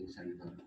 Send कर।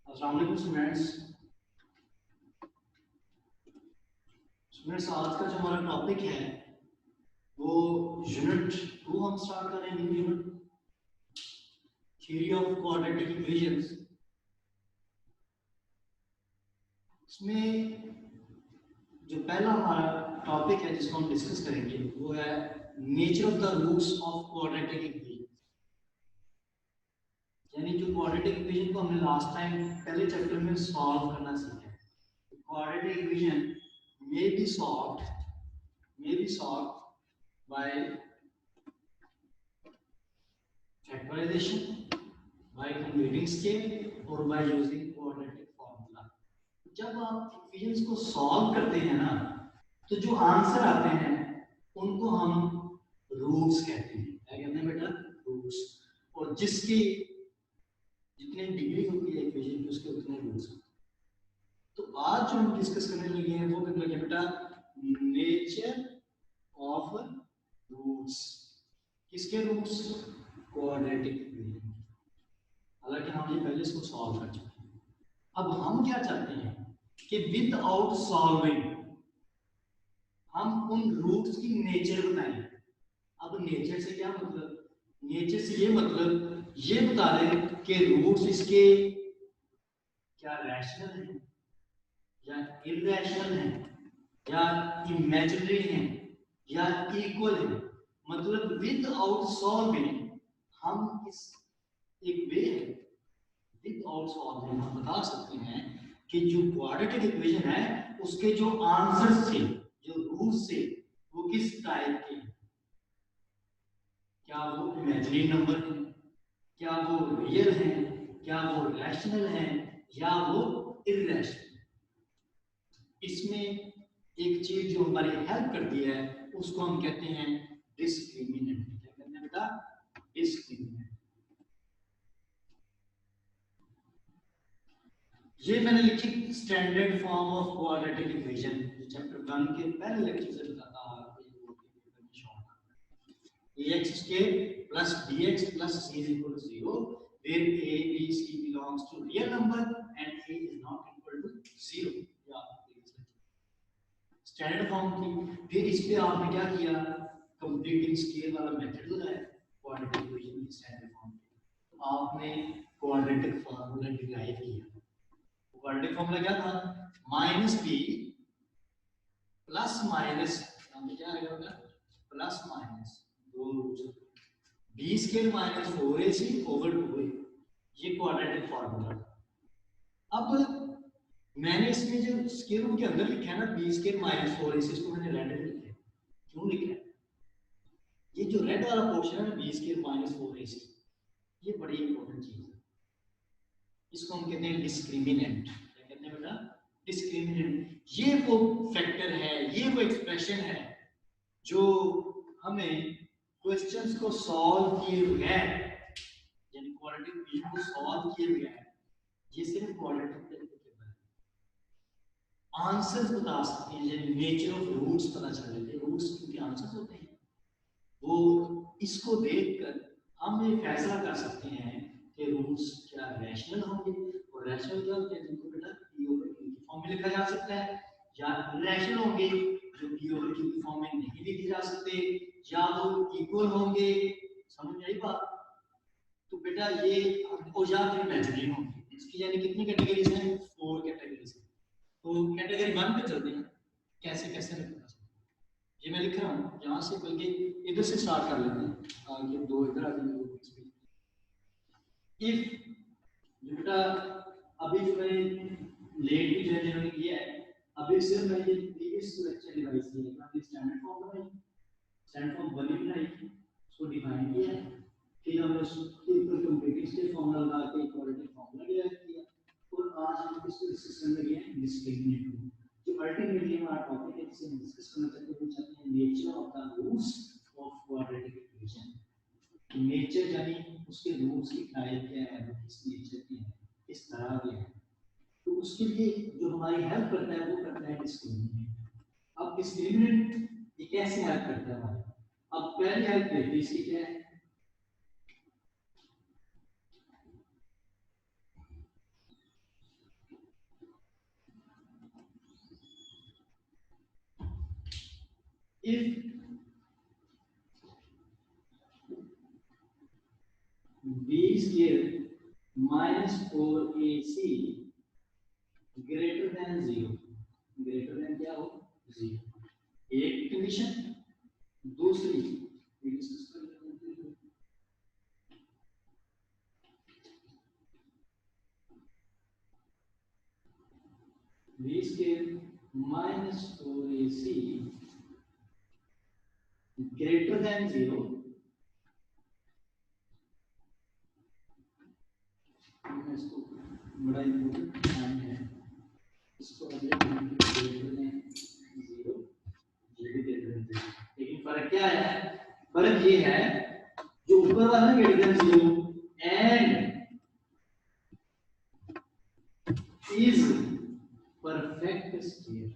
अस्सलाम वालेकुम स्टूडेंट्स। आज का जो हमारा टॉपिक है वो यूनिट 2 हम स्टार्ट कर रहे हैं। Unit theory of quadratic equations. इसमें जो पहला हमारा टॉपिक है जिसको हम डिस्कस करेंगे वो है nature of the roots of quadratic equation. यानी जो क्वाड्रेटिक इक्वेशन को हमने लास्ट टाइम पहले चैप्टर में सॉल्व करना सीखा है। Quadratic equation may be solved by factorization, by computing scale और by using quadratic formula। जब आप इक्वेशंस को सॉल्व करते हैं ना तो जो आंसर आते हैं उनको हम रूट्स कहते हैं। क्या कहते हैं बेटा? रूट्स। और जिसकी जितनी डिग्री होती है इक्वेशन की उसके उतने रूट्स होते हैं। तो आज जो हम डिस्कस करने लगे हैं वो क्या बेटा? Nature of roots. किसके रूट्स? Quadratic equation. हालांकि हम ये पहले इसको सॉल्व कर चुके हैं। अब हम क्या चाहते हैं कि विदाउट सॉल्विंग हम उन रूट्स की नेचर बताएं। अब नेचर से क्या मतलब? नेचर से ये मतलब ये बता दें कि रूट्स इसके क्या रैशनल हैं या इरैशनल हैं या इमेजिनरी हैं या इक्वल हैं। मतलब विदाउट सॉल्विंग हम इस एक वे है विदाउट सॉल्विंग हम बता सकते हैं कि जो क्वाड्रेटिक इक्वेशन है उसके जो आंसर से जो रूट्स से वो किस टाइप के हैं। क्या वो इमेजिनरी नंबर हैं, क्या वो रियल हैं, क्या वो रैशनल हैं या वो इरैशनल। इसमें एक चीज जो हमारी हेल्प करती है उसको हम कहते हैं डिस्क्रिमिनेंट। क्या कहते हैं बेटा? डिस्क्रिमिनेंट। ये मैंने लिखी standard form of quadratic equation, chapter 1 के पहले लेक्चर से बताता हूं आपको। ये बोर्ड के पेपर में शो होगा ax square plus bx plus c is equal to 0 where a b c belongs to real number and a is not equal to 0। या स्टैंडर्ड फॉर्म की, फिर इस पे आपने क्या किया, कंप्लीटिंग स्केल वाला मेथड लगाया क्वाड्रेटिक इक्वेशन की स्टैंडर्ड फॉर्म पे। तो आपने क्वाड्रेटिक फार्मूला डिराइव किया। क्वाड्रेटिक फार्मूला क्या था, माइनस बी प्लस माइनस, क्या आएगा बेटा, प्लस माइनस दो roots B square minus 4ac over 2a, ये क्वाड्रेटिक फार्मूला। अब मैंने इसमें जो स्क्वायर रूट के अंदर लिखा है ना बी स्क्वायर माइनस 4ac, इसको मैंने रेड में लिखा है। क्यों लिखा है, ये जो रेड वाला पोर्शन है ना बी स्क्वायर माइनस 4ac, ये बड़ी इंपॉर्टेंट चीज है। इसको हम कहते हैं डिस्क्रिमिनेंट। क्या कहते हैं बेटा, डिस्क्रिमिनेंट। ये वो फैक्टर है, ये वो एक्सप्रेशन है जो हमें क्वेश्चंस को सॉल्व किए बगैर, यानी क्वाड्रेटिक इक्वेशन को सॉल्व किए बगैर, ये सिर्फ क्वाड्रेटिक तरीके के बारे में आंसर्स बता सकते हैं, यानी नेचर ऑफ रूट्स पता चल जाते हैं। रूट्स क्योंकि आंसर्स होते हैं, वो इसको देखकर हम ये फैसला कर सकते हैं कि रूट्स क्या रैशनल होंगे, और रैशनल क्या होते हैं जिनको बेटा p ओवर q की फॉर्म में लिखा जा सकता है, या इरेशनल होंगे जो p ओवर q की फॉर्म में नहीं लिखे जा सकते, या वो इक्वल होंगे। समझ में आई बात? तो बेटा ये, और या फिर इमेजिनरी होंगे। इसकी यानी कितनी कैटेगरीज हैं, 4 कैटेगरीज हैं। तो कैटेगरी 1 पे चलते हैं, कैसे कैसे लिखना है ये मैं लिख रहा हूँ यहाँ से, बल्कि इधर से स्टार्ट कर लेते हैं, आगे दो इधर आ जाएंगे। इफ बेटा अभी जो मैंने लेट भी जो है जिन्होंने किया है, अभी सिर्फ मैंने ये प्रीवियस लेक्चर रिवाइज किया है, हमने स्टैंडर्ड फॉर्म बनाई, स्टैंडर्ड फॉर्म बनी बनाई, उसको डिफाइन किया, फिर हमने उसके ऊपर कंप्लीटिंग स्टेट फॉर्मूला लगा के क्वाड्रेटिक फॉर्मूला डिराइव किया, और आज हम इसको डिस्कस करने लगे हैं डिस्क्रिमिनेंट रूल। जो अल्टीमेटली हमारा टॉपिक है जिसे हम डिस्कस करना चाहते हैं nature of the roots of quadratic equation. Nature यानी उसके रूट्स की टाइप क्या है, किस नेचर की है, किस तरह के है। तो उसके लिए जो हमारी हेल्प करता है वो करता है डिस्क्रिमिनेंट। अब डिस्क्रिमिनेंट ये कैसे हेल्प करता है हमारी, अब पहली हेल्प देखिए इसकी क्या है। If b square minus 4ac greater than 0, greater than क्या हो, 0, एक कंडीशन। दूसरी डिस्कस कर लेते हैं, b square minus 4ac greater than 0, इसको बड़ा इम्पोर्टेंट पॉइंट है, इसको अगले ग्रेटर देन 0, ये भी ग्रेटर देन 0। लेकिन फर्क क्या है, फर्क ये है जो ऊपर वाला greater than 0 and is perfect square,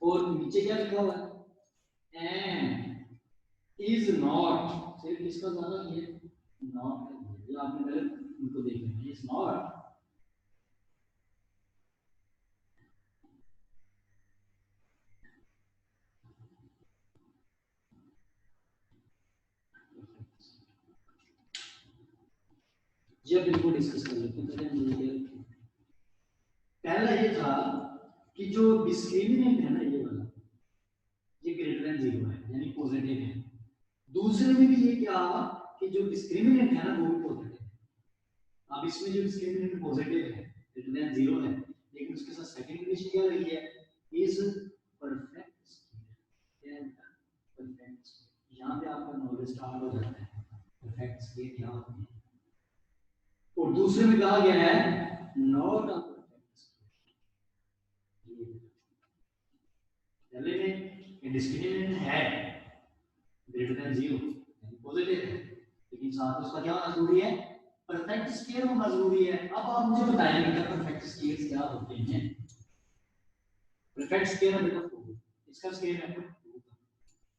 और नीचे क्या लिखा हुआ है, एंड इज नॉट, सिर्फ इसका ज्यादा नहीं है, नॉट है, ये आपने पहले उनको देखना है, इज नॉट ये बिल्कुल डिस्कस कर लेते हैं। पहला ये था कि जो डिस्क्रिमिनेंट है ना ये वाला, ये ग्रेटर देन 0 है यानी पॉजिटिव है। दूसरे में भी ये क्या कि जो डिस्क्रिमिनेंट है ना वो भी पॉजिटिव है। अब इसमें जो डिस्क्रिमिनेंट पॉजिटिव है ग्रेटर देन 0 है, लेकिन उसके साथ सेकंड कंडीशन क्या लगी है, इज परफेक्ट स्क्वायर। परफेक्ट, यहां पे आपका नॉलेज स्टार्ट हो जाता है, परफेक्ट स्क्वायर क्या होता है। और दूसरे में कहा गया है नॉट अ परफेक्ट स्क्वायर। पहले में डिस्क्रिमिनेंट है ग्रेटर देन 0 यानी पॉजिटिव है, लेकिन साथ में उसका क्या होना जरूरी है, परफेक्ट स्केयर होना जरूरी है। अब आप मुझे बताएं बेटा परफेक्ट स्केयर्स क्या होते हैं। परफेक्ट स्केयर है बेटा 4, इसका स्केयर है 2,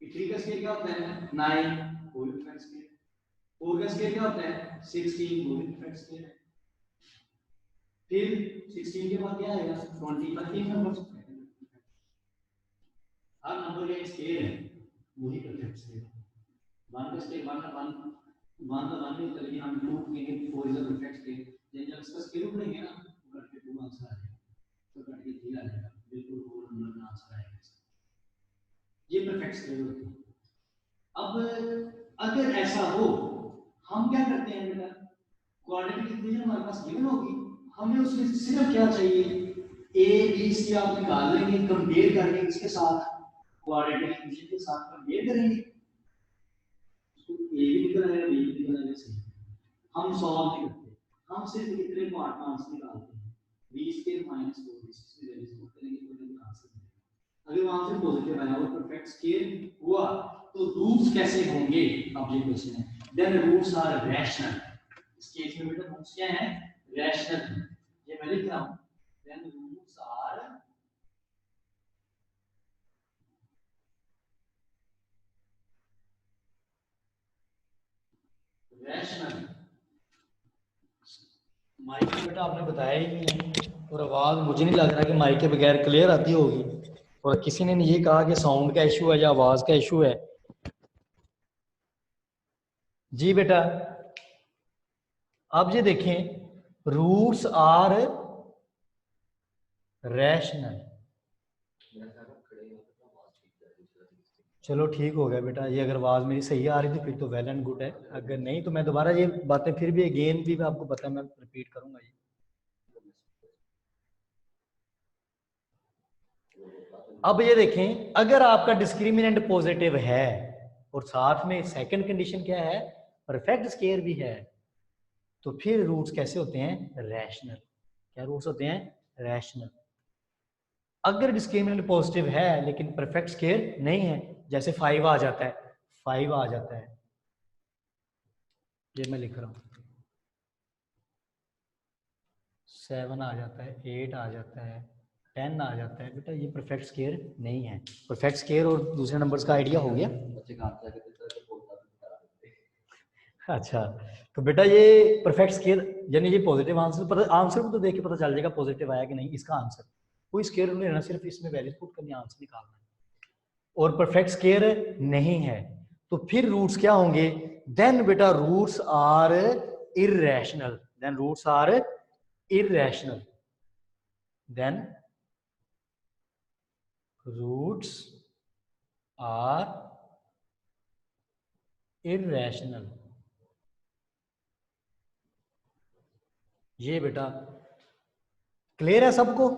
3 का स्केयर क्या होता है 9, कोई परफेक्ट स्केयर। 4 का स्केयर क्या होता है 16, कोई परफेक्ट स्केयर है। फिर 16 के बाद क्या आएगा 20 का 3 नंबर, हर नंबर का एक स्केयर है, वही परफेक्ट स्केयर। 1 का स्केयर 1 का 1 तो 1 नहीं, लेकिन हम 2 के 4 इज अ परफेक्ट स्केयर। जब इसका स्केयर उठेंगे ना तो करके 2 आंसर आ जाएगा, तो करके 3 आ जाएगा, बिल्कुल 4 नंबर का आंसर आएगा। ये परफेक्ट स्केयर होती है। अब अगर ऐसा हो, हम क्या करते हैं बेटा, क्वाड्रेटिक इक्वेशन हमारे पास गिवन होगी, हमें उसमें सिर्फ क्या चाहिए, ए बी सी आप निकाल लेंगे, कंपेयर करके इसके साथ क्वाड्रेटिक इक्वेशन के साथ कंपेयर करेंगे, तो ए भी निकल आएगा बी भी निकल आएगा, सही। हम सॉल्व नहीं करते, हम सिर्फ इतने पार्ट में आंसर निकालते हैं, बी स्क्वायर माइनस 4 इसकी वैल्यू पुट करेंगे तो हमें आंसर मिलेगा। अगर वहां से पॉजिटिव आया और परफेक्ट स्केयर हुआ तो रूट्स कैसे होंगे, अब ये क्वेश्चन है। देन रूट्स आर रैशनल, इस केस में बेटा रूट्स क्या है, रैशनल। ये मैं लिख रहा हूं, then roots are rational. Mic में बेटा आपने बताया ही नहीं है, और आवाज मुझे नहीं लग रहा कि माइक के बगैर क्लियर आती होगी, और किसी ने ये कहा कि साउंड का इशू है या आवाज का इशू है। जी बेटा अब ये देखें, रूट्स आर रैशनल। चलो ठीक हो गया बेटा, ये अगर आवाज मेरी सही आ रही थी फिर तो वेल एंड गुड है, अगर नहीं तो मैं दोबारा ये बातें फिर भी अगेन भी आपको पता है मैं रिपीट करूंगा ये। अब ये देखें, अगर आपका डिस्क्रिमिनेंट पॉजिटिव है और साथ में सेकंड कंडीशन क्या है, परफेक्ट स्केयर भी है, तो फिर रूट्स कैसे होते हैं, रैशनल। क्या रूट्स होते हैं, रैशनल। अगर डिस्क्रिमिनेंट पॉजिटिव है लेकिन परफेक्ट स्केयर नहीं है, जैसे 5 आ जाता है, 5 आ जाता है, ये मैं लिख रहा हूं, 7 आ जाता है, 8 आ जाता है, 10 आ जाता है, बेटा ये परफेक्ट स्केयर नहीं है। परफेक्ट स्केयर और दूसरे नंबर्स का आइडिया हो गया। अच्छा, तो बेटा ये परफेक्ट स्केयर यानी ये पॉजिटिव आंसर, पर आंसर को तो देख के पता चल जाएगा पॉजिटिव आया कि नहीं, इसका आंसर कोई स्केयर नहीं रहना, सिर्फ इसमें वैल्यूज पुट करनी, आंसर निकालना है। और परफेक्ट स्केयर नहीं है तो फिर रूट्स क्या होंगे, देन बेटा roots are irrational, then roots are irrational, then roots are irrational. ये बेटा क्लियर है सबको।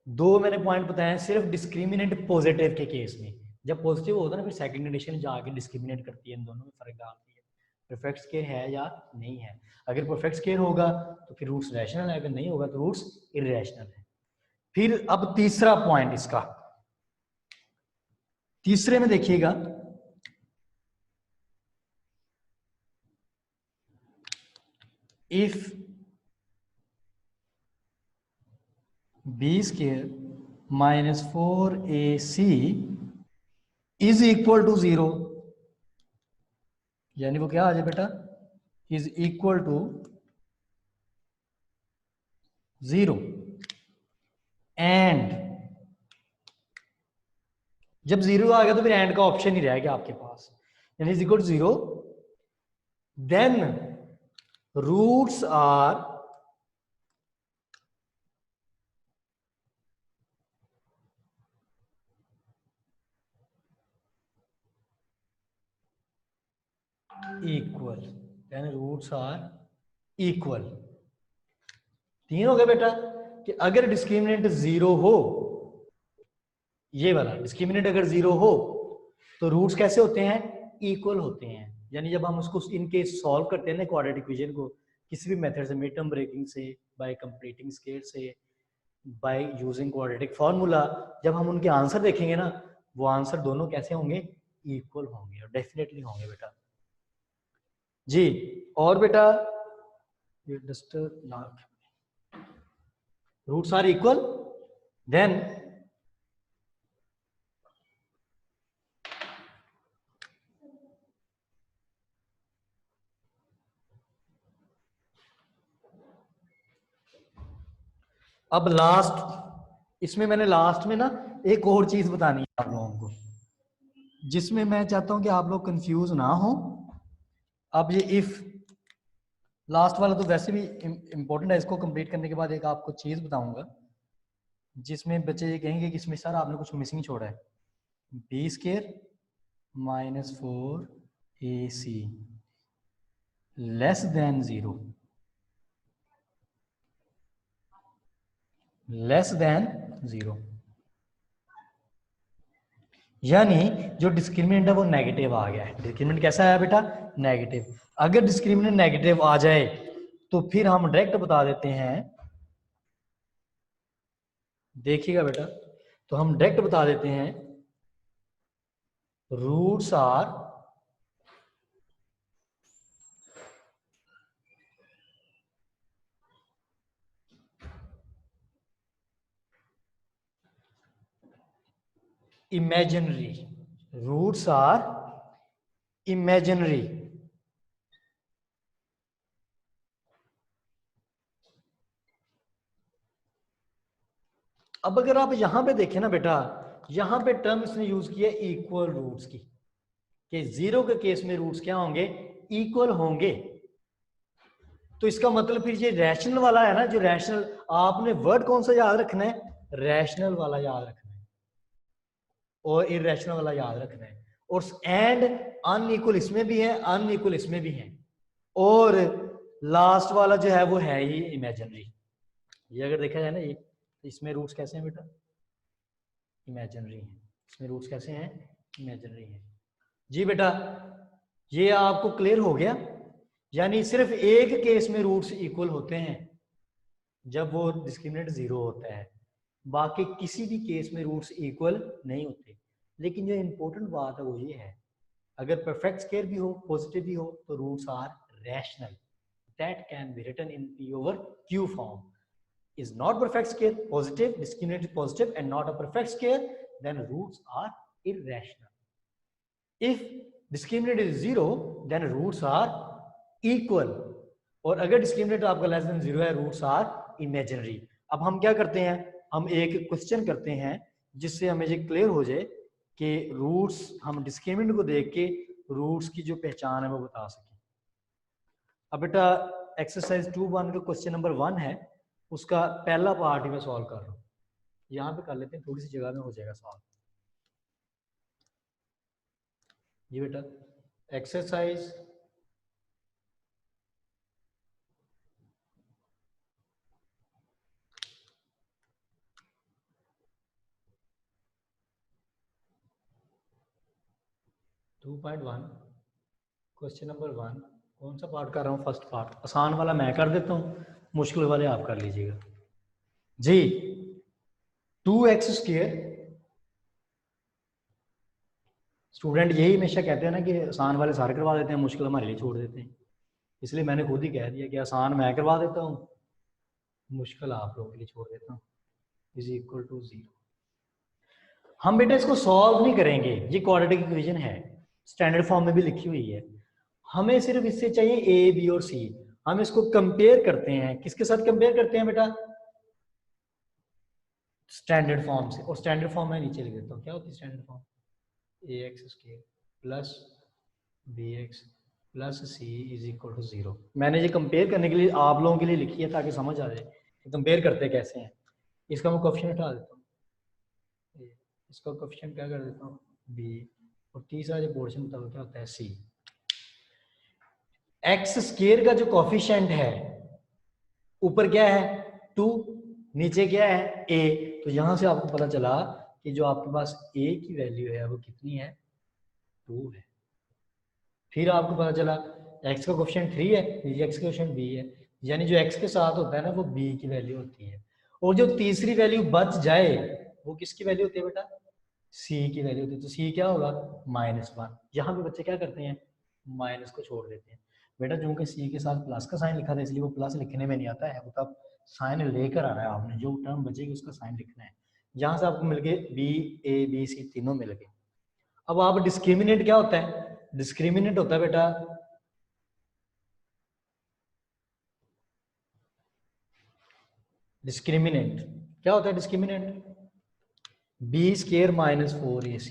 दो मैंने पॉइंट बताए हैं सिर्फ डिस्क्रिमिनेंट पॉजिटिव के केस में, जब पॉजिटिव होता है ना फिर सेकंड कंडीशन जाके डिस्क्रिमिनेट करती है, इन दोनों में फर्क डालती है, परफेक्ट स्केयर है या नहीं है। अगर परफेक्ट स्केयर होगा तो फिर रूट्स रैशनल है, अगर नहीं होगा तो रूट्स इररेशनल है। फिर अब तीसरा पॉइंट इसका, तीसरे में देखिएगा, if B square minus 4ac is equal to 0, यानी वो क्या आ जाए बेटा, इज इक्वल टू 0 एंड, जब 0 आ गया तो फिर एंड का ऑप्शन ही रहेगा आपके पास, यानी is equal to 0, then roots are equal, then roots are equal. तीन हो गया बेटा, कि अगर डिस्क्रिमिनेंट 0 हो, ये वाला डिस्क्रिमिनेंट अगर 0 हो तो रूट्स कैसे होते हैं, इक्वल होते हैं। यानी जब हम उसको इनके सॉल्व करते हैं ना क्वाड्रेटिक इक्वेशन को किसी भी मेथड से, मिड टर्म ब्रेकिंग से, बाय कंप्लीटिंग स्केयर से, बाय यूजिंग क्वाड्रेटिक फार्मूला, जब हम उनके आंसर देखेंगे ना वो आंसर दोनों कैसे होंगे, इक्वल होंगे, और डेफिनेटली होंगे बेटा। जी। और बेटा रूट्स आर इक्वल, देन अब लास्ट, इसमें मैंने लास्ट में ना एक और चीज बतानी है आप लोगों को, जिसमें मैं चाहता हूं कि आप लोग कंफ्यूज ना हो। अब ये इफ लास्ट वाला तो वैसे भी इंपॉर्टेंट है, इसको कंप्लीट करने के बाद एक आपको चीज बताऊंगा जिसमें बच्चे ये कहेंगे कि इसमें सर आपने कुछ मिसिंग छोड़ा है। B square minus 4ac less than 0, less than 0, यानी जो डिस्क्रिमिनेंट है वो नेगेटिव आ गया है। डिस्क्रिमिनेंट कैसा है बेटा? नेगेटिव। अगर डिस्क्रिमिनेंट नेगेटिव आ जाए तो फिर हम डायरेक्ट बता देते हैं, देखिएगा बेटा, तो हम डायरेक्ट बता देते हैं roots are imaginary, roots are imaginary। अब अगर आप यहां पे देखें ना बेटा, यहां पे टर्म इसने यूज किया इक्वल रूट्स की, कि 0 के केस में रूट्स क्या होंगे? इक्वल होंगे। तो इसका मतलब फिर ये रैशनल वाला है ना, जो रैशनल, आपने वर्ड कौन सा याद रखना है? रैशनल वाला याद रखना है, और इरेशनल वाला याद रखना है। और एंड अनइक्वल इसमें भी है, अनइक्वल इसमें भी है, और लास्ट वाला जो है वो है ही इमेजिनरी। ये अगर देखा जाए ना, ये इसमें रूट्स कैसे हैं बेटा? इमेजिनरी हैं। इसमें रूट्स कैसे हैं? इमेजिनरी हैं। जी बेटा, ये आपको क्लियर हो गया? यानी सिर्फ एक केस में रूट्स इक्वल होते हैं, जब वो डिस्क्रिमिनेंट 0 होता है, बाकी किसी भी केस में रूट्स इक्वल नहीं होते। लेकिन जो इंपॉर्टेंट बात है वो ये है, अगर परफेक्ट स्क्वायर भी हो, पॉजिटिव भी हो, तो roots are rational, that can be written in P over Q form। Is not perfect square positive, discriminant is positive and not a perfect square, then roots are irrational. If discriminant is 0, then roots are equal, और अगर discriminant आपका less than 0 है, roots are imaginary. अब हम क्या करते हैं, हम एक क्वेश्चन करते हैं जिससे हमें ये क्लियर हो जाए कि रूट्स, हम डिस्क्रिमिनेंट को देख के रूट्स की जो पहचान है वो बता सकें। अब बेटा एक्सरसाइज 2.1 का क्वेश्चन नंबर 1 है, उसका पहला पार्ट ही मैं सॉल्व कर रहा हूँ। यहाँ पे कर लेते हैं, थोड़ी सी जगह में हो जाएगा सॉल्व। ये बेटा एक्सरसाइज 2.1 क्वेश्चन नंबर 1, कौन सा पार्ट कर रहा हूँ? First part. आसान वाला मैं कर देता हूँ, मुश्किल वाले आप कर लीजिएगा जी। 2x स्क्वायर, स्टूडेंट यही हमेशा कहते हैं ना कि आसान वाले सारे करवा देते हैं, मुश्किल हमारे लिए छोड़ देते हैं, इसलिए मैंने खुद ही कह दिया कि आसान मैं करवा देता हूँ, मुश्किल आप लोगों के लिए छोड़ देता हूँ। Is equal to 0। हम बेटा इसको सॉल्व नहीं करेंगे, ये क्वाड्रेटिक इक्वेशन है, स्टैंडर्ड फॉर्म में भी लिखी हुई है। हमें सिर्फ इससे चाहिए ए, बी और सी। हम इसको कंपेयर करते हैं, किसके साथ कंपेयर करते हैं बेटा? स्टैंडर्ड फॉर्म से। और स्टैंडर्ड फॉर्म मैं नीचे लिख देता हूँ, क्या होती है standard form? ax square plus bx plus c is equal to 0। मैंने ये कंपेयर करने के लिए आप लोगों के लिए लिखी है ताकि समझ आ जाए कि कंपेयर करते कैसे हैं। इसका मैं कोएफिशिएंट हटा देता हूँ, इसका कोएफिशिएंट क्या कर देता हूँ? b, और तीसरा जो पोर्शन बताओ क्या होता है? c। एक्स स्क्वायर का जो कोएफिशिएंट है, ऊपर क्या है? 2, नीचे क्या है? a। तो यहां से आपको पता चला कि जो आपके पास a की वैल्यू है वो कितनी है? 2 है। फिर आपको पता चला x का कोएफिशिएंट 3 है, x का कोएफिशिएंट b है, यानी जो x के साथ होता है ना वो b की वैल्यू होती है। और जो तीसरी वैल्यू बच जाए वो किसकी वैल्यू होती है बेटा? c की वैल्यू होती है। तो c क्या होगा? -1। यहाँ पे बच्चे क्या करते हैं? माइनस को छोड़ देते हैं। बेटा चूंकि सी के साथ प्लस का साइन लिखा था इसलिए वो प्लस लिखने में नहीं आता है, वो तब साइन लेकर आ रहा है आपने, जो टर्म बचेगी उसका साइन लिखना है। यहाँ से आपको मिल गए बी ए बी सी तीनों मिल गए। अब आप डिस्क्रिमिनेंट क्या होता है? डिस्क्रिमिनेंट होता है बेटा डिस्क्रिमिनेंट क्या होता है? Discriminant B square minus 4ac।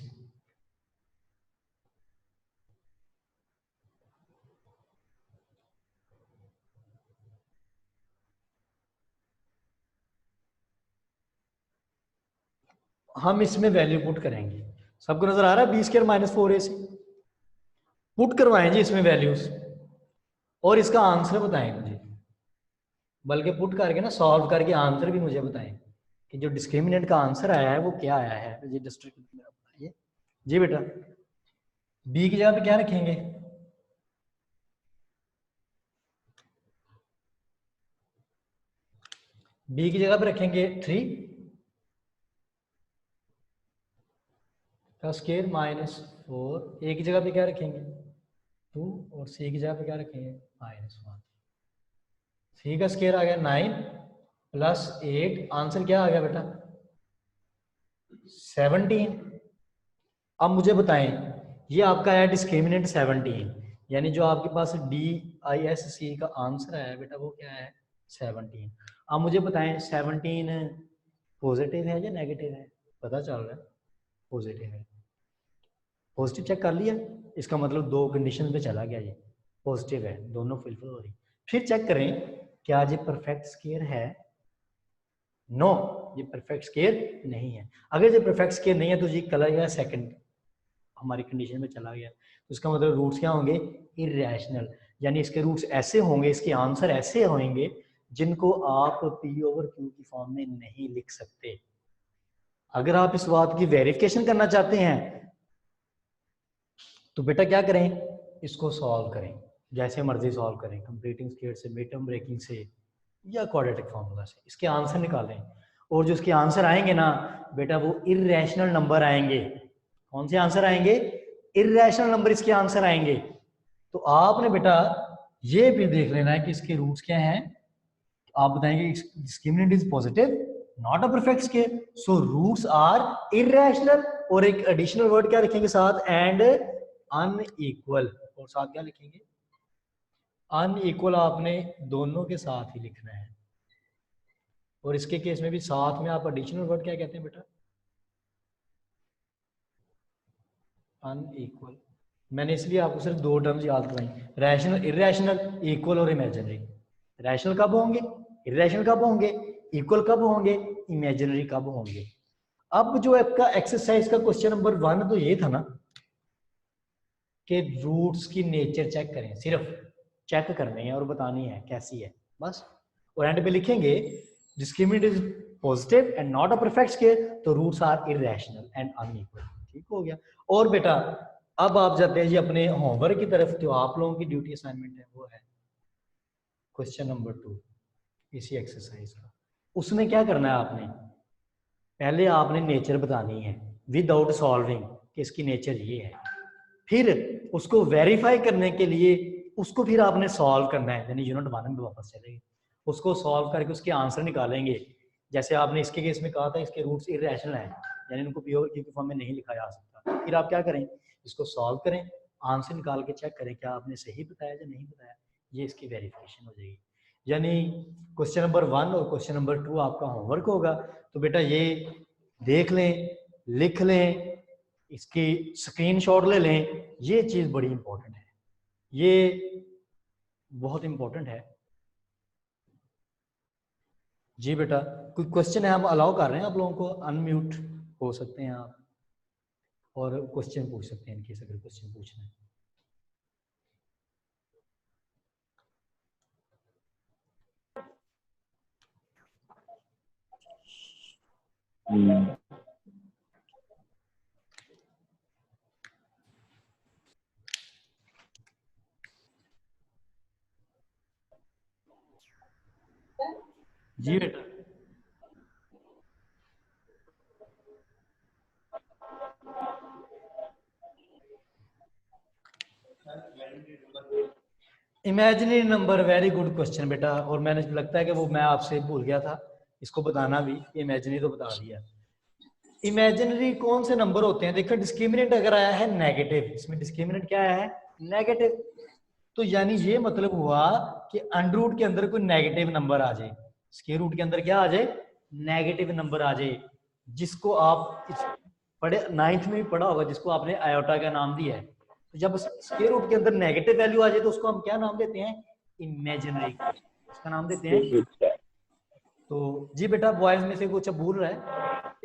हम इसमें वैल्यू पुट करेंगे, सबको नजर आ रहा है? B square minus 4ac put करवाएं जी इसमें वैल्यूज, और इसका आंसर बताएं मुझे, बल्कि पुट करके ना सॉल्व करके आंसर भी मुझे बताएं कि जो डिस्क्रिमिनेंट का आंसर आया है वो क्या आया है। ये बताइए जी बेटा, बी की जगह पे क्या रखेंगे? बी की जगह पे रखेंगे 3 का स्केयर माइनस 4, ए की जगह पे क्या रखेंगे 2, और सी की जगह पे क्या रखेंगे -1। सी का स्केयर आ गया 9 प्लस 8, आंसर क्या आ गया बेटा 17। अब मुझे बताएं, ये आपका है डिस्क्रिमिनेंट 17, यानी जो आपके पास DISC का आंसर है बेटा वो क्या है 17। अब मुझे बताएं 17 पॉजिटिव है या नेगेटिव है? पता चल रहा है पॉजिटिव है। पॉजिटिव चेक कर लिया, इसका मतलब दो कंडीशन पे चला गया, ये पॉजिटिव है, दोनों फुलफिल हो रही। फिर चेक करें क्या ये परफेक्ट स्केयर है? नो, ये परफेक्ट स्केयर नहीं है। अगर ये परफेक्ट स्केयर नहीं है तो ये कलर गया सेकंड हमारी कंडीशन में चला गया, तो इसका मतलब रूट्स क्या होंगे इररेशनल, यानी इसके रूट्स ऐसे होंगे, इसके आंसर ऐसे होंगे जिनको आप P ओवर Q की फॉर्म में नहीं लिख सकते। अगर आप इस बात की वेरिफिकेशन करना चाहते हैं तो बेटा क्या करें, इसको सॉल्व करें, जैसे मर्जी सॉल्व करें, कंप्लीटिंग स्केयर से, मिड टर्म ब्रेकिंग से, या क्वाड्रेटिक फार्मूला से इसके आंसर निकालें। और जो इसके आंसर आएंगे ना बेटा वो इररेशनल नंबर आएंगे। कौन से आंसर आएंगे? इररेशनल नंबर इसके आंसर आएंगे। तो आपने बेटा ये भी देख लेना है कि इसके रूट्स क्या हैं। आप बताएंगे discriminant is positive, not a perfect square, so roots are irrational, और एक एडिशनल वर्ड क्या लिखेंगे साथ, एंड अनइक्वल, और साथ क्या लिखेंगे अनइक्वल। आपने दोनों के साथ ही लिखना है, और इसके केस में भी साथ में आप एडिशनल वर्ड क्या कहते हैं बेटा अनइक्वल। मैंने इसलिए आपको सिर्फ दो टर्म्स याद करवाई, रैशनल इररेशनल, इक्वल और इमेजिनरी। रैशनल कब होंगे, इररेशनल कब होंगे, इक्वल कब होंगे, इमेजिनरी कब होंगे। अब जो आपका एक्सरसाइज का क्वेश्चन नंबर 1 तो ये था ना कि रूट्स की नेचर चेक करें, सिर्फ चेक करने हैं और बतानी है कैसी है बस, और एंड पे लिखेंगे discriminant is positive and not a perfect square, तो roots are irrational and unequal. ठीक हो गया। और बेटा अब आप जाते हैं जी अपने होमवर्क की तरफ, जो आप लोगों की ड्यूटी असाइनमेंट है वो है क्वेश्चन नंबर 2 इसी एक्सरसाइज का। उसमें क्या करना है आपने, पहले आपने नेचर बतानी है विदाउट सॉल्विंग कि इसकी नेचर ये है, फिर उसको वेरीफाई करने के लिए उसको फिर आपने सॉल्व करना है, यानी यूनिट 1 में वापस चलेंगे, उसको सॉल्व करके उसके आंसर निकालेंगे। जैसे आपने इसके केस में कहा था इसके रूट्स इररेशनल हैं, यानी इनको प्योर क्यू की फॉर्म में नहीं लिखा जा सकता। फिर आप क्या करें, इसको सॉल्व करें, आंसर निकाल के चेक करें क्या आपने सही बताया या नहीं बताया, ये इसकी वेरिफिकेशन हो जाएगी। यानी क्वेश्चन नंबर 1 और क्वेश्चन नंबर 2 आपका होमवर्क होगा। तो बेटा ये देख लें, लिख लें, इसकी स्क्रीनशॉट ले लें, ये चीज बड़ी इंपॉर्टेंट है, ये बहुत इंपॉर्टेंट है जी। बेटा कोई क्वेश्चन है, हम अलाउ कर रहे हैं आप लोगों को, अनम्यूट हो सकते हैं आप और क्वेश्चन पूछ सकते हैं इनकेस अगर क्वेश्चन पूछना है। जी बेटा imaginary number, very good question बेटा, और मैंने लगता है कि वो मैं आपसे भूल गया था इसको बताना भी, इमेजिनरी तो बता दिया। इमेजिनरी कौन से नंबर होते हैं? देखो डिस्क्रिमिनेंट अगर आया है नेगेटिव, इसमें डिस्क्रिमिनेंट क्या आया है? नेगेटिव। तो यानी ये मतलब हुआ कि अंडर रूट के अंदर कोई नेगेटिव नंबर आ जाए, स्क्वायर रूट के अंदर क्या आ जाए? नेगेटिव नंबर आ जाए, जिसको आप पढ़े 9th में भी पढ़ा होगा, जिसको आपने आयोटा का नाम दिया है। तो जब स्क्वायर रूट के अंदर नेगेटिव वैल्यू आ जाए तो उसको हम क्या नाम देते हैं? इमेजिनरी। उसका नाम देते हैं। तो जी बेटा, बॉयज में से कुछ भूल रहा है,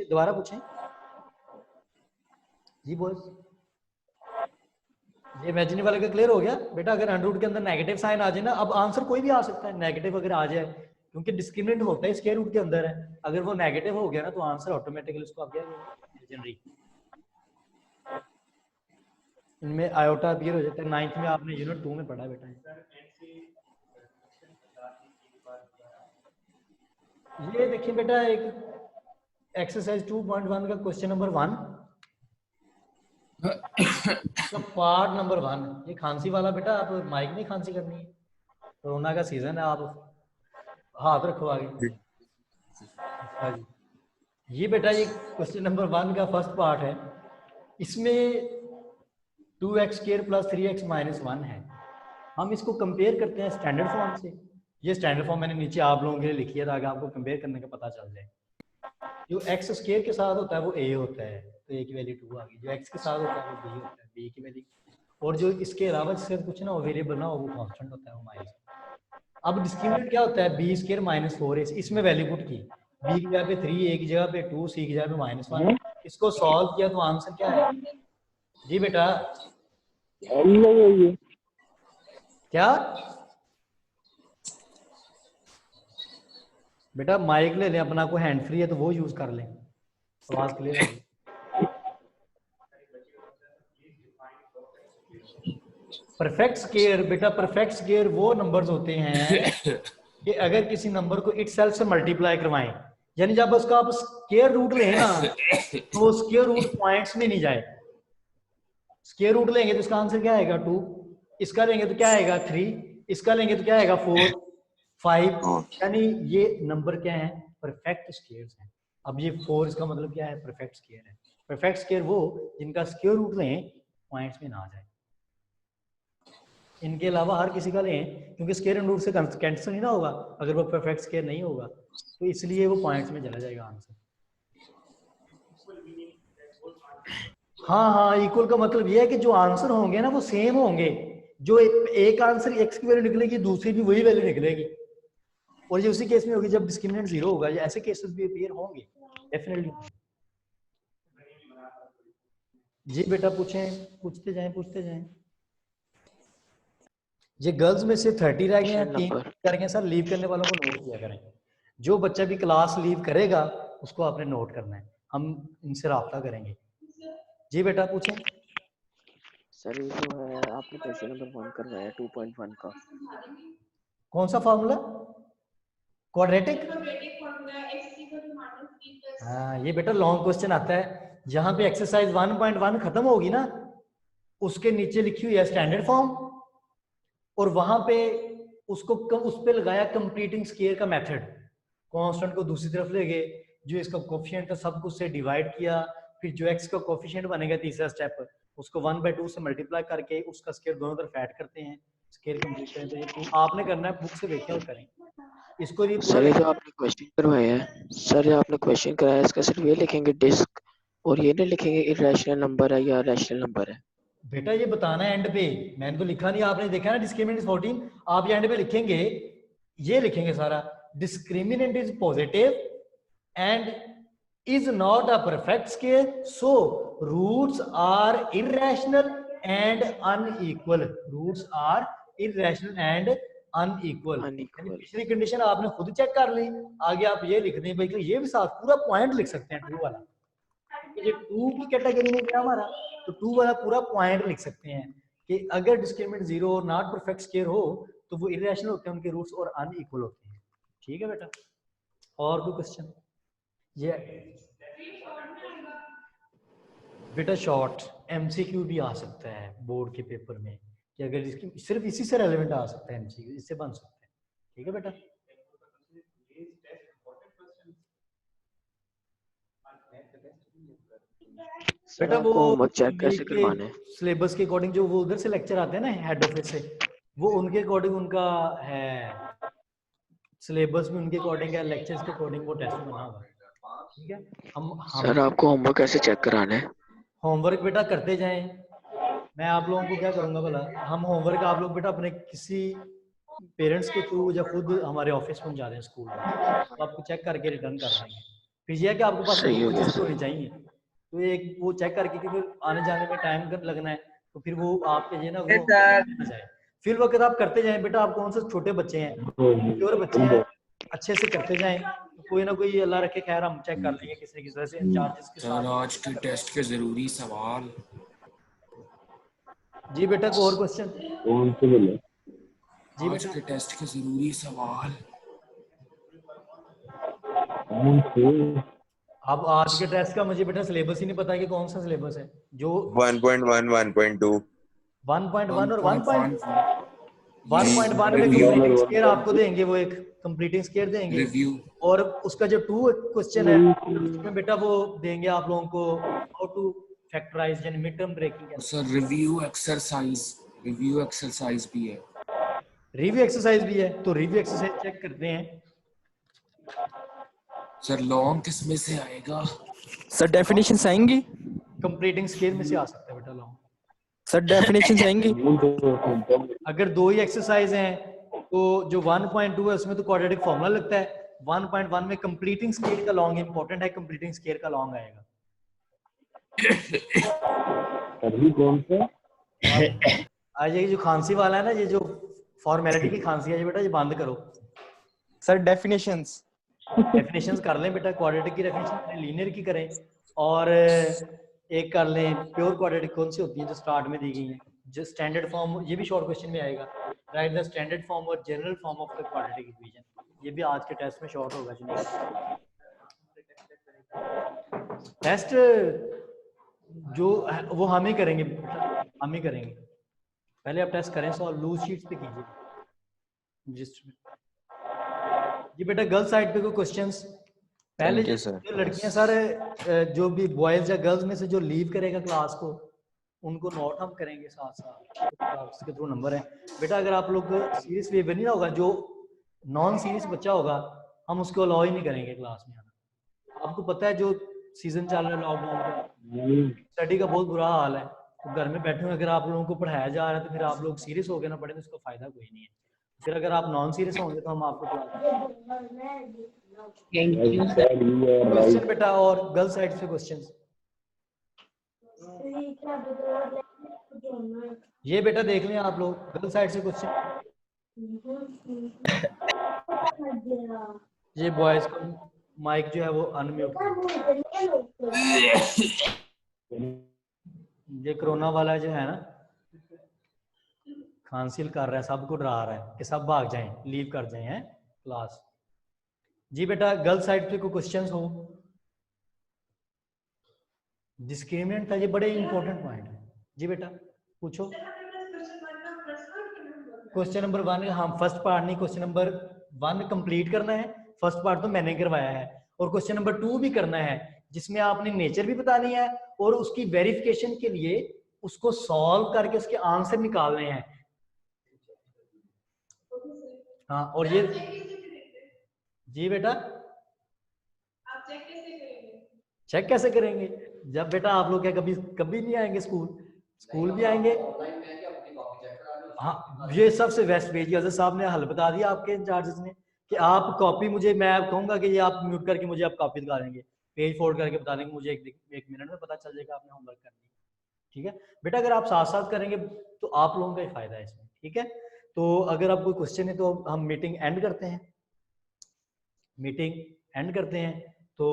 दोबारा पूछें जी बॉयज। ये इमेजिनरी वाले का क्लियर हो गया बेटा? अगर अंडर रूट के अंदर नेगेटिव साइन आ जाए ना, अब आंसर कोई भी आ सकता है नेगेटिव अगर आ जाए, क्योंकि डिस्क्रिमिनेंट होता है स्क्वायर रूट के अंदर है। अगर वो नेगेटिव हो गया ना तो आंसर ऑटोमेटिकली उसको आप क्या इमेजिनरी। इनमें आयोटा अपीयर हो जाता है। 9th में आपने यूनिट 2 में पढ़ा बेटा। ये देखिए बेटा, एक एक्सरसाइज 2.1 का क्वेश्चन नंबर 1 का पार्ट नंबर 1। ये खांसी वाला बेटा, आप माइक में खांसी करनी है, कोरोना का सीजन है, आप हाथ रखो आगे। हाँ जी, ये बेटा ये क्वेश्चन नंबर 1 का फर्स्ट पार्ट है। इसमें 2x square plus 3x minus 1 है। हम इसको कंपेयर करते हैं स्टैंडर्ड फॉर्म से। ये स्टैंडर्ड फॉर्म मैंने नीचे आप लोगों के लिए लिखी है ताकि आपको कंपेयर करने का पता चल जाए। जो x स्क्वायर के साथ होता है वो a होता है, तो a की वैल्यू 2 आ गई। जो x के साथ होता है वो b होता है, b की वैल्यू। और जो इसके अलावा जिससे कुछ ना वेरिएबल ना हो वो कांस्टेंट होता है, वो माइनस। अब डिस्क्रिमिनेंट क्या होता है? बी स्क्वायर माइनस 4 इसमें वैल्यू पुट की, बी की जगह पे 3, ए की जगह पे 2, सी की जगह पे -1। इसको सॉल्व किया तो आंसर क्या है जी बेटा? क्या बेटा? माइक ले लें अपना, को हैंड फ्री है तो वो यूज कर लें, आवाज क्लियर आएगी। परफेक्ट स्क्वायर बेटा, परफेक्ट स्क्वायर वो नंबर्स होते हैं कि अगर किसी नंबर को इटसेल्फ से मल्टीप्लाई करवाएं, यानी जब उसका आप स्क्वायर रूट लें ना तो स्क्वायर रूट पॉइंट्स में नहीं जाए। स्क्वायर रूट लेंगे तो इसका आंसर क्या आएगा? 2। इसका लेंगे तो क्या आएगा? 3। इसका लेंगे तो क्या आएगा? 4, 5। यानी ये नंबर क्या है? परफेक्ट स्क्वायर्स हैं। अब ये 4 इसका मतलब क्या है? परफेक्ट स्क्वायर है। परफेक्ट स्क्वायर वो जिनका स्क्वायर रूट लें पॉइंट्स में ना जाए। इनके अलावा हर किसी का लें, क्योंकि स्क्वायर एंड रूट से कैंसिल नहीं ना होगा अगर वो परफेक्ट स्क्वायर नहीं होगा, तो इसलिए वो पॉइंट्स में चला जाएगा आंसर। हाँ हाँ, इक्वल का मतलब ये है कि जो आंसर होंगे ना वो सेम होंगे। जो एक आंसर x की वैल्यू निकलेगी, दूसरी भी वही वैल्यू निकलेगी। और ये उसी केस में होगी जब डिस्क्रिमिनेंट 0 होगा। ये ऐसे केसेस भी अपीयर होंगे डेफिनेटली। जी बेटा पूछें, पूछते जाएं। ये गर्ल्स में से 30 रह गए हैं, 3 कर गए सर। लीव करने वालों को नोट किया करें। जो बच्चा भी क्लास लीव करेगा उसको आपने नोट करना है, हम इनसे राब्ता करेंगे। जी बेटा पूछें। सर ये जो है आपने क्वेश्चन नंबर 1 करवाया 2.1 का, कौन सा फार्मूला? क्वाड्रेटिक। हाँ, ये बेटा लॉन्ग क्वेश्चन आता है। जहां पे एक्सरसाइज 1.1 खत्म होगी ना, उसके नीचे लिखी हुई है स्टैंडर्ड फॉर्म, और वहां पे उसको उस पे लगाया कंप्लीटिंग स्क्वायर का मेथड। कांस्टेंट को दूसरी तरफ ले गए, जो इसका कोफिशिएंट था सब कुछ से डिवाइड किया, फिर जो एक्स का कोफिशिएंट बनेगा तीसरा स्टेप, उसको 1/2 से मल्टीप्लाई करके उसका स्क्वायर दोनों तरफ ऐड करते हैं, स्क्वायर कंप्लीट करें। तो ये आपने करना है, बुक से देखें और करें इसको। ये पूरा सर ये जो आपने क्वेश्चन करवाया है, सर ये आपने क्वेश्चन कराया है, इसका सिर्फ ये लिखेंगे डिस्क, और ये नहीं लिखेंगे इरेशनल नंबर है या रैशनल नंबर है? बेटा ये बताना है एंड पे, मैंने तो लिखा नहीं, आपने देखा ना डिस्क्रिमिनेंट 14, आप ये एंड पे लिखेंगे, ये लिखेंगे सारा, discriminant is positive and is not a perfect square, so roots are irrational and unequal. Roots are irrational and unequal. पिछली कंडीशन आपने खुद चेक कर ली, आगे आप ये लिख दें भाई, ये भी साथ पूरा पॉइंट लिख सकते हैं 2 वाला। ये 2 की कैटेगरी में गया हमारा, तो 2 वाला पूरा पॉइंट लिख सकते हैं कि अगर डिस्क्रिमिनेंट 0 और नॉट परफेक्ट स्क्वायर हो तो वो इरेशनल होते हैं, उनके रूट्स और अनइक्वल होते हैं। ठीक है बेटा, और कोई क्वेश्चन? ये बेटा शॉर्ट एमसीक्यू भी आ सकता है बोर्ड के पेपर में, कि अगर इसकी सिर्फ इसी से रेलेवेंट आ सकता है एमसीक्यू, इससे बन सकता है। ठीक है बेटा, सर बेटा आपको वो होमवर्क चेक कैसे करवाना है? सिलेबस के अकॉर्डिंग जो वो उधर से लेक्चर आते हैं ना हेड ऑफिस से, वो उनके अकॉर्डिंग उनका है, सिलेबस में उनके अकॉर्डिंग है, लेक्चर्स के अकॉर्डिंग वो टेस्ट बना हुआ है। ठीक है, हम सर आपको होमवर्क कैसे चेक कराना है? होमवर्क बेटा करते जाएं। मैं आप लोगों को क्या करूंगा भला, हम होमवर्क आप लोग बेटा अपने किसी पेरेंट्स के थ्रू या खुद हमारे ऑफिस पहुंचा दें स्कूल में, तो आपको चेक करके रिटर्न कर देंगे। फिर यह है कि आपके पास सही हो गया नोट्स सर। होने चाहिए, तो एक वो चेक करके, क्योंकि आने जाने में टाइम लगना है, तो फिर वो आपके जो ना वो ना जाए। फिर वक्त आप करते जाएं बेटा, आप कौन से छोटे बच्चे हैं, प्योर बच्चे हैं, अच्छे से करते जाएं, तो कोई ना कोई अल्लाह रखे खैर हम चेक कर लेंगे किसी न किसी तरह से इंचार्जेस के सर साथ। आज के टेस्ट के जरूरी सवाल। जी बेटा, को और क्वेश्चन? जी आज बेटा, के टेस्ट के जरूरी सवाल। अब आज के टेस्ट का मुझे बेटा सिलेबस ही नहीं पता कि कौन सा सिलेबस है। जो 1.1 1.2 1.1 और 1.1 में रिव्यू कंप्लीटिंग स्केयर आपको देंगे, वो एक कंप्लीटिंग स्केयर देंगे, रिव्यू और उसका जो 2 क्वेश्चन है उसमें बेटा वो देंगे आप लोगों को हाउ टू फैक्टराइज यानी mid term breaking. Sir review exercise भी है। रिव्यू एक्सरसाइज भी है, तो रिव्यू एक्सरसाइज चेक करते हैं। सर लॉन्ग किस में से आएगा? सर डेफिनेशंस आएंगी? कंप्लीटिंग स्केयर में से आ सकता है बेटा लॉन्ग। सर डेफिनेशंस आएंगी? अगर 2 ही एक्सरसाइज हैं तो जो 1.2 है उसमें तो क्वाड्रेटिक फॉर्मूला लगता है, 1.1 में कंप्लीटिंग स्केयर का लॉन्ग इंपॉर्टेंट है, कंप्लीटिंग स्केयर का लॉन्ग आएगा। अभी कौन सा आज ये जो खांसी वाला है ना, ये जो फॉर्मेलिटी की खांसी है, ये बेटा ये बंद करो। सर डेफिनेशंस कर लें बेटा, क्वाड्रेटिक की डेफिनेशन करें, लीनियर की करें, और एक कर लें प्योर क्वाड्रेटिक कौन सी होती है जो स्टार्ट में दी गई है, जो स्टैंडर्ड फॉर्म, ये भी शॉर्ट क्वेश्चन में आएगा, राइट द स्टैंडर्ड फॉर्म और general form of the quadratic equation, ये भी आज के टेस्ट में शॉर्ट होगा। टेस्ट जो वो हम ही करेंगे, हम ही करेंगे। पहले आप टेस्ट करें, सॉल्व लूज शीट्स पे कीजिए रजिस्टर में। जी बेटा, गर्ल्स साइड पे कोई क्वेश्चंस? पहले जो लड़कियां सर, जो भी बॉयज या गर्ल्स में से जो लीव करेगा क्लास को, उनको नोट हम करेंगे साथ साथ, क्लास के थ्रू नंबर है बेटा। अगर आप लोग सीरियस बिहेवियर नहीं ना होगा, जो नॉन सीरियस बच्चा होगा हम उसको अलाउ ही नहीं करेंगे क्लास में आना। आपको पता है जो सीजन चल रहा है लॉकडाउन का, स्टडी का बहुत बुरा हाल है, तो घर में बैठे हुए अगर आप लोगों को पढ़ाया जा रहा है तो फिर आप लोग सीरियस हो गए ना पढ़े तो उसका फायदा कोई नहीं है। फिर अगर आप नॉन सीरियस होंगे तो हम आपको क्वेश्चन बेटा, और गर्ल्स साइड से क्वेश्चंस ये बेटा देख लें आप लोग, गर्ल्स साइड से क्वेश्चन। ये बॉयज का माइक जो है वो अनम्यूट, ये कोरोना वाला जो है ना, खांसी कर रहा है, सबको डरा रहा है कि सब भाग जाएं, लीव कर जाएं हैं क्लास। जी बेटा, गर्ल्स साइड पे कोई क्वेश्चंस हो? डिस्क्रिमिनेंट था, ये बड़े इंपॉर्टेंट पॉइंट है। जी बेटा पूछो। क्वेश्चन नंबर 1 हम फर्स्ट पार्ट नहीं, क्वेश्चन नंबर 1 कंप्लीट करना है, फर्स्ट पार्ट तो मैंने करवाया है, और क्वेश्चन नंबर 2 भी करना है, जिसमें आपने नेचर भी बतानी है और उसकी वेरिफिकेशन के लिए उसको सॉल्व करके उसके आंसर निकालने हैं। हाँ, और ये जी बेटा, आप चेक कैसे करेंगे? जब बेटा आप लोग क्या कभी नहीं आएंगे स्कूल भी आएंगे। हाँ, ये सबसे बेस्ट पेज अजहर साहब ने हल बता दिया आपके इंचार्जेस ने कि आप कॉपी, मुझे मैं कहूंगा कि ये आप म्यूट करके मुझे आप कॉपी दिखा देंगे, पेज फोल्ड करके बता देंगे, मुझे एक मिनट में पता चल जाएगा आपने होमवर्क कर दिया। ठीक है बेटा, अगर आप साथ साथ करेंगे तो आप लोगों का ही फायदा है इसमें। ठीक है, तो अगर आप कोई क्वेश्चन है तो हम मीटिंग एंड करते हैं। तो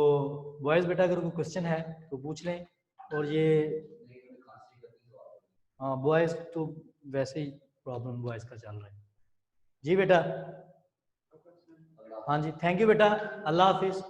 बॉयज बेटा अगर कोई क्वेश्चन है तो पूछ लें, और ये हाँ बॉयज तो वैसे ही प्रॉब्लम बॉयज का चल रहा है। जी बेटा, हाँ जी, थैंक यू बेटा, अल्लाह हाफिज।